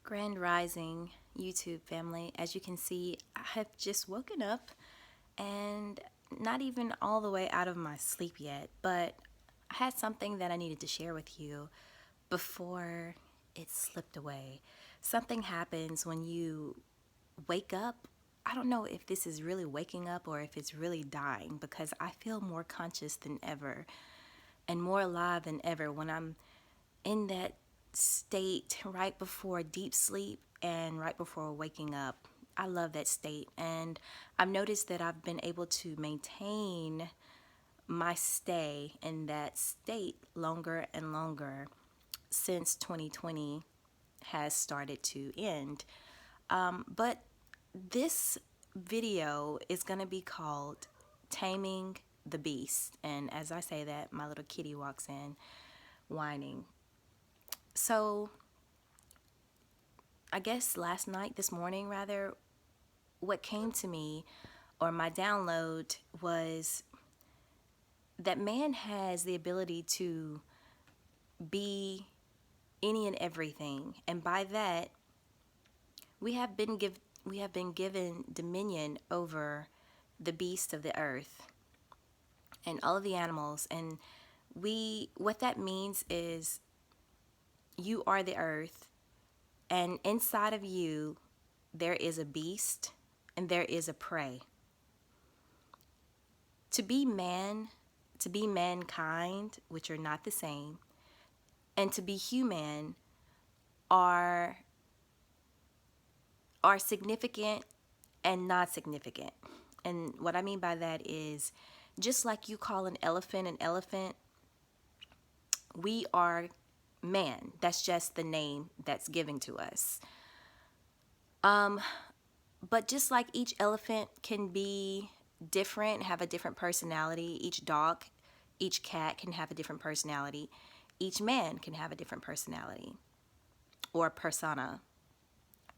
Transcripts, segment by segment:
Grand Rising YouTube family. As you can see, I have just woken up and not even all the way out of my sleep yet, but I had something that I needed to share with you before it slipped away. Something happens when you wake up. I don't know if this is really waking up or if it's really dying, because I feel more conscious than ever and more alive than ever when I'm in that state right before deep sleep and right before waking up. I love that state, and I've noticed that I've been able to maintain my stay in that state longer and longer since 2020 has started to end. But this video is going to be called Taming the Beast. And as I say that, my little kitty walks in whining. So I guess this morning rather, what came to me, or my download, was that man has the ability to be any and everything. And by that, we have been given dominion over the beasts of the earth and all of the animals. And what that means is you are the earth, and inside of you there is a beast and there is a prey. To be man, to be mankind, which are not the same, and to be human are significant and not significant. And what I mean by that is, just like you call an elephant, we are man. That's just the name that's given to us. But just like each elephant can be different, have a different personality, each dog, each cat can have a different personality, each man can have a different personality or persona.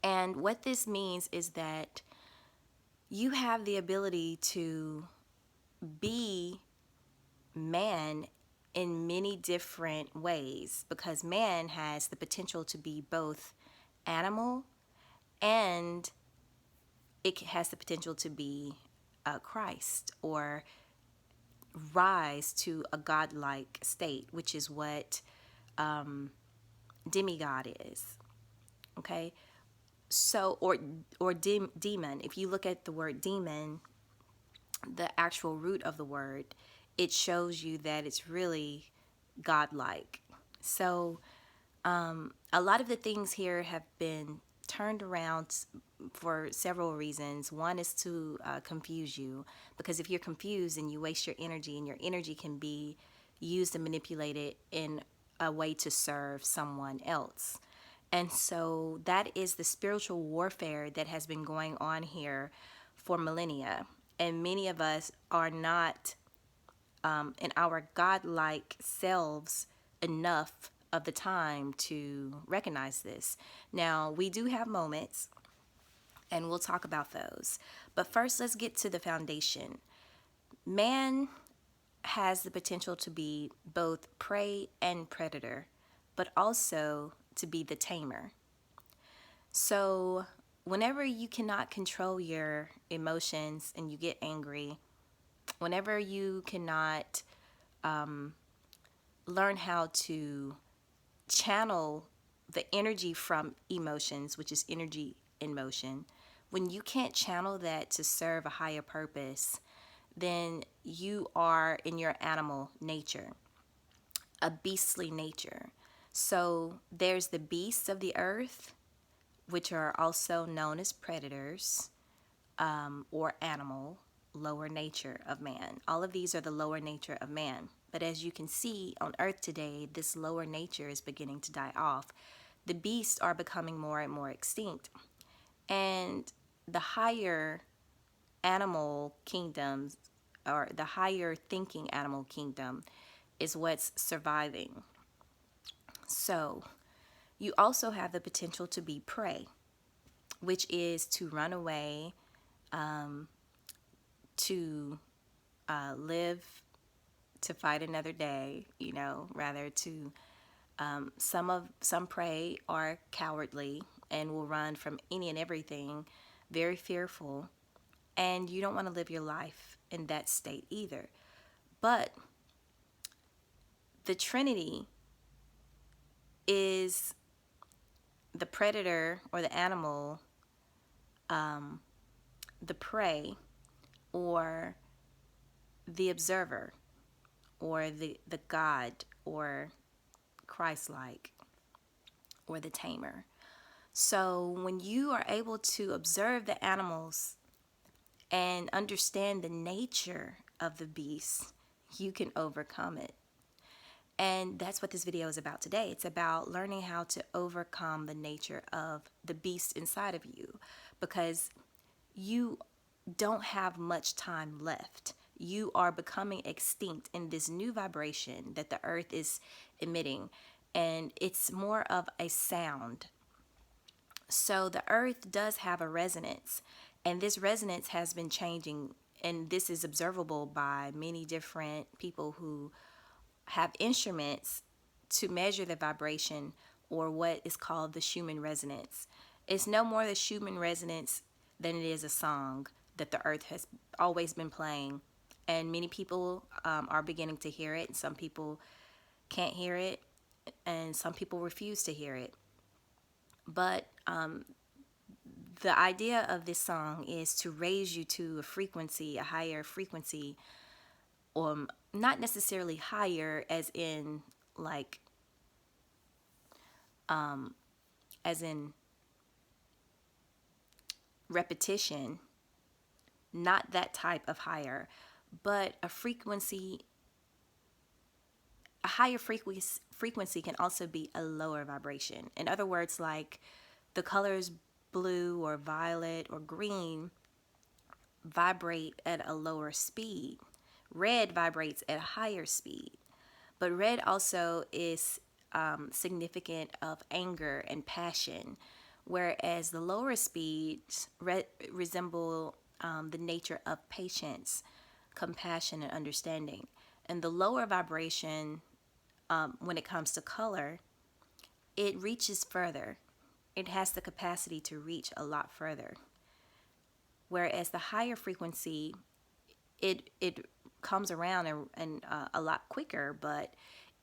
And what this means is that you have the ability to be man in many different ways, because man has the potential to be both animal and it has the potential to be Christ, or rise to a godlike state, which is what demigod is. Okay, so demon. If you look at the word demon, the actual root of the word, it shows you that it's really godlike. So a lot of the things here have been turned around for several reasons. One is to confuse you, because if you're confused and you waste your energy, and your energy can be used and manipulated in a way to serve someone else. And so that is the spiritual warfare that has been going on here for millennia. And many of us are not in our godlike selves enough of the time to recognize this. Now, we do have moments, and we'll talk about those. But first, let's get to the foundation. Man has the potential to be both prey and predator, but also to be the tamer. So whenever you cannot control your emotions and you get angry, whenever you cannot learn how to channel the energy from emotions, which is energy in motion, when you can't channel that to serve a higher purpose, then you are in your animal nature, a beastly nature. So there's the beasts of the earth, which are also known as predators, or animal, lower nature of man. All of these are the lower nature of man. But as you can see on earth today, this lower nature is beginning to die off. The beasts are becoming more and more extinct. And the higher animal kingdoms, or the higher thinking animal kingdom, is what's surviving. So you also have the potential to be prey, which is to run away, to live to fight another day, rather to some prey are cowardly and will run from any and everything, very fearful, and you don't want to live your life in that state either. But the Trinity is the predator or the animal, the prey, or the observer, or the God, or Christ like, or the tamer. So when you are able to observe the animals and understand the nature of the beast, you can overcome it. And that's what this video is about today. It's about learning how to overcome the nature of the beast inside of you, because you don't have much time left. You are becoming extinct in this new vibration that the earth is emitting, and it's more of a sound. So the earth does have a resonance, and this resonance has been changing, and this is observable by many different people who have instruments to measure the vibration, or what is called the Schumann resonance. It's no more the Schumann resonance than it is a song that the earth has always been playing. And many people are beginning to hear it, and some people can't hear it, and some people refuse to hear it. But the idea of this song is to raise you to a frequency, a higher frequency, or not necessarily higher as in like as in repetition, not that type of higher, but a frequency. A higher frequency can also be a lower vibration. In other words, like the colors blue or violet or green vibrate at a lower speed. Red vibrates at a higher speed. But red also is significant of anger and passion, whereas the lower speeds resemble the nature of patience, compassion, and understanding. And the lower vibration, when it comes to color, it reaches further. It has the capacity to reach a lot further. Whereas the higher frequency, it comes around and a lot quicker, but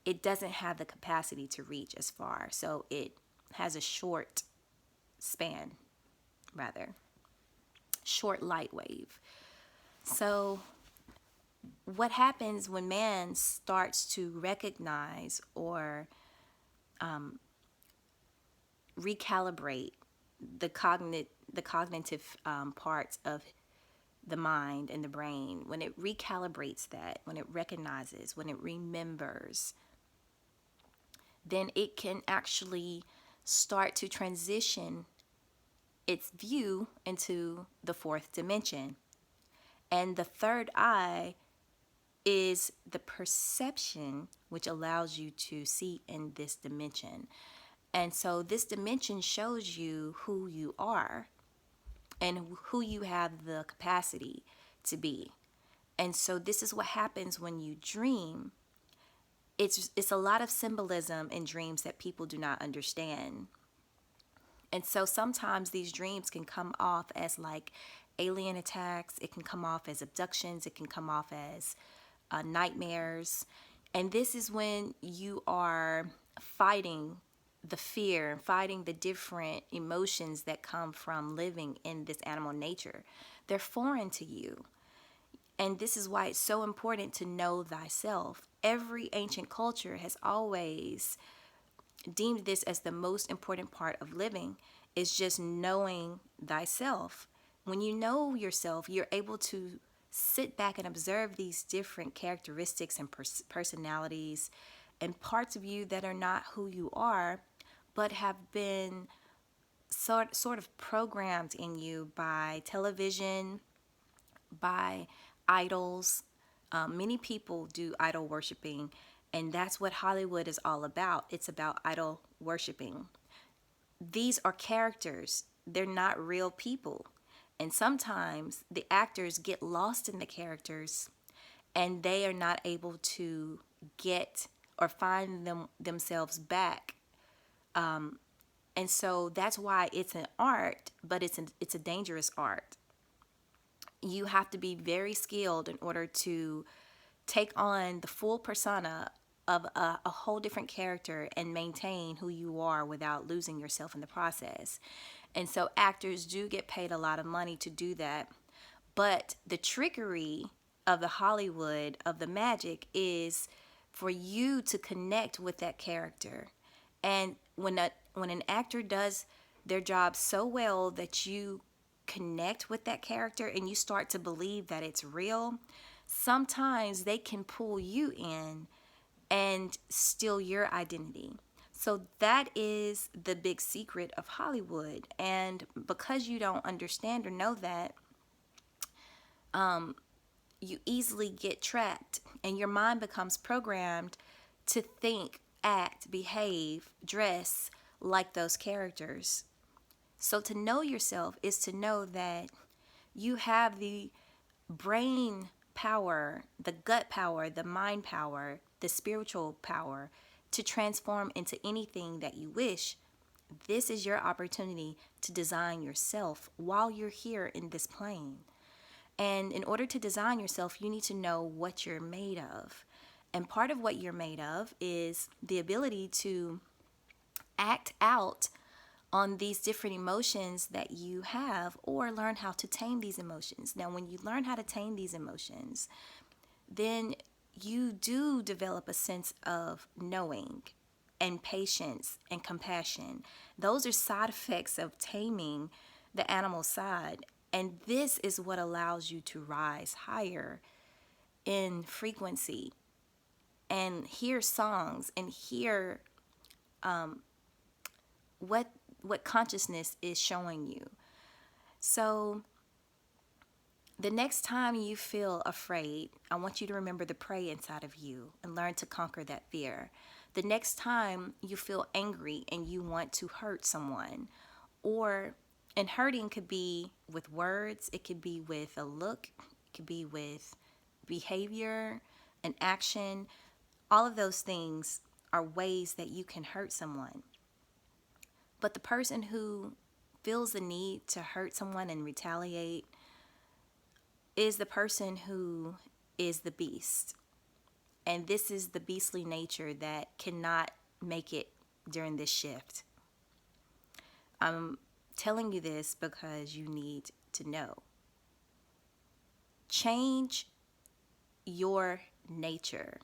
it doesn't have the capacity to reach as far. So it has a short span, rather, short light wave. So what happens when man starts to recognize or recalibrate the cognitive parts of the mind and the brain, when it recalibrates that, when it recognizes, when it remembers, then it can actually start to transition its view into the fourth dimension. And the third eye is the perception, which allows you to see in this dimension. And so this dimension shows you who you are and who you have the capacity to be. And so this is what happens when you dream. It's a lot of symbolism in dreams that people do not understand. And so sometimes these dreams can come off as like alien attacks, it can come off as abductions, it can come off as nightmares. And this is when you are fighting the fear, fighting the different emotions that come from living in this animal nature. They're foreign to you. And this is why it's so important to know thyself. Every ancient culture has always deemed this as the most important part of living, is just knowing thyself. When you know yourself, you're able to sit back and observe these different characteristics and personalities and parts of you that are not who you are, but have been sort of programmed in you by television, by idols. Many people do idol worshiping, and that's what Hollywood is all about. It's about idol worshiping. These are characters, they're not real people. And sometimes the actors get lost in the characters and they are not able to get or find themselves back And so that's why it's an art, but it's a dangerous art. You have to be very skilled in order to take on the full persona of a whole different character and maintain who you are without losing yourself in the process. And so actors do get paid a lot of money to do that. But the trickery of the Hollywood, of the magic, is for you to connect with that character. And when an actor does their job so well that you connect with that character and you start to believe that it's real, sometimes they can pull you in and steal your identity. So that is the big secret of Hollywood. And because you don't understand or know that, you easily get trapped and your mind becomes programmed to think, act, behave, dress like those characters. So to know yourself is to know that you have the brain power, the gut power, the mind power, the spiritual power to transform into anything that you wish. This is your opportunity to design yourself while you're here in this plane. And in order to design yourself, you need to know what you're made of. And part of what you're made of is the ability to act out on these different emotions that you have, or learn how to tame these emotions. Now, when you learn how to tame these emotions, then you do develop a sense of knowing and patience and compassion. Those are side effects of taming the animal side. And this is what allows you to rise higher in frequency and hear songs and hear what consciousness is showing you. So the next time you feel afraid, I want you to remember the prey inside of you and learn to conquer that fear. The next time you feel angry and you want to hurt someone, and hurting could be with words, it could be with a look, it could be with behavior, an action. All of those things are ways that you can hurt someone. But the person who feels the need to hurt someone and retaliate is the person who is the beast. And this is the beastly nature that cannot make it during this shift. I'm telling you this because you need to know. Change your nature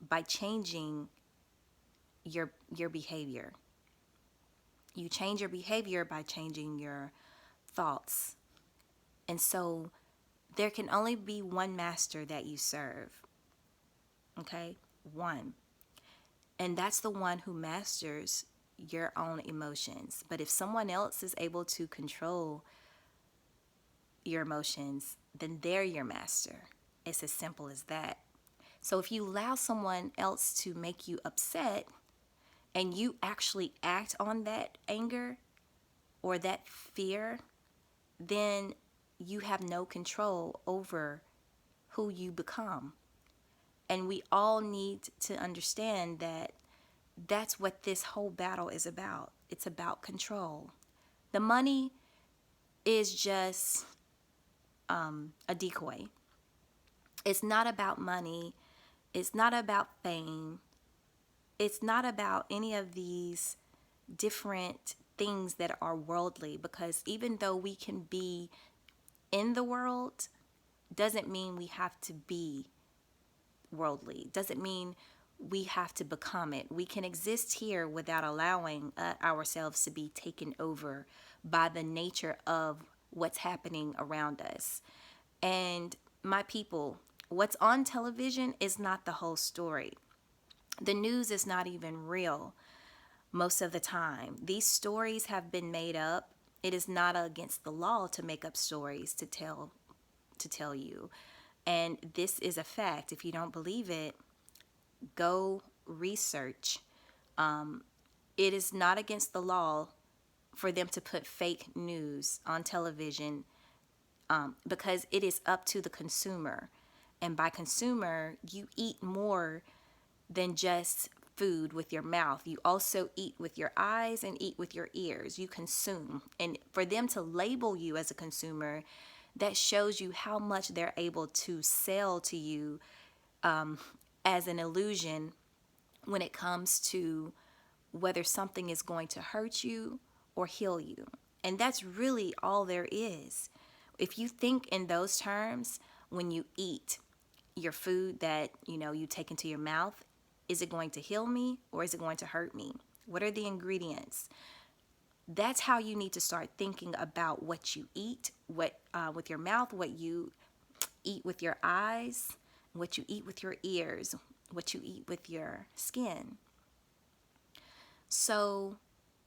by changing your behavior. You change your behavior by changing your thoughts. And so there can only be one master that you serve. Okay? One. And that's the one who masters your own emotions. But if someone else is able to control your emotions, then they're your master. It's as simple as that. So if you allow someone else to make you upset and you actually act on that anger or that fear, then you have no control over who you become. And we all need to understand that that's what this whole battle is about. It's about control. The money is just a decoy. It's not about money. It's not about fame. It's not about any of these different things that are worldly, because even though we can be in the world, doesn't mean we have to be worldly. Doesn't mean we have to become it. We can exist here without allowing ourselves to be taken over by the nature of what's happening around us. And my people, what's on television is not the whole story. The news is not even real most of the time. These stories have been made up. It is not against the law to make up stories to tell you. And this is a fact. If you don't believe it, go research. It is not against the law for them to put fake news on television, because it is up to the consumer. And by consumer, you eat more than just food with your mouth. You also eat with your eyes and eat with your ears. You consume. And for them to label you as a consumer, that shows you how much they're able to sell to you as an illusion when it comes to whether something is going to hurt you or heal you. And that's really all there is. If you think in those terms, when you eat your food that you take into your mouth, is it going to heal me or is it going to hurt me? What are the ingredients? That's how you need to start thinking about what you eat, what with your mouth, what you eat with your eyes, what you eat with your ears, what you eat with your skin. So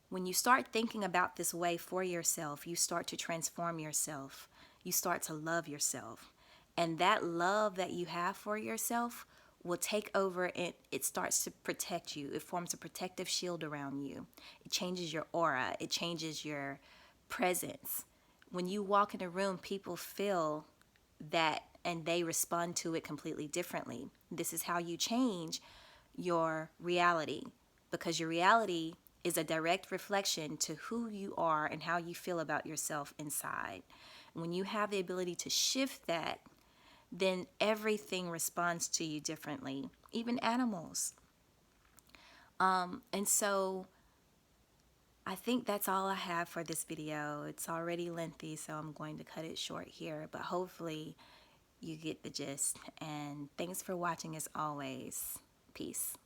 when you start thinking about this way for yourself, you start to transform yourself. You start to love yourself. And that love that you have for yourself will take over and it starts to protect you. It forms a protective shield around you. It changes your aura. It changes your presence. When you walk in a room, people feel that and they respond to it completely differently. This is how you change your reality, because your reality is a direct reflection to who you are and how you feel about yourself inside. When you have the ability to shift that, then everything responds to you differently, even animals. And so I think that's all I have for this video. It's already lengthy, so I'm going to cut it short here, but hopefully you get the gist. And thanks for watching as always. Peace.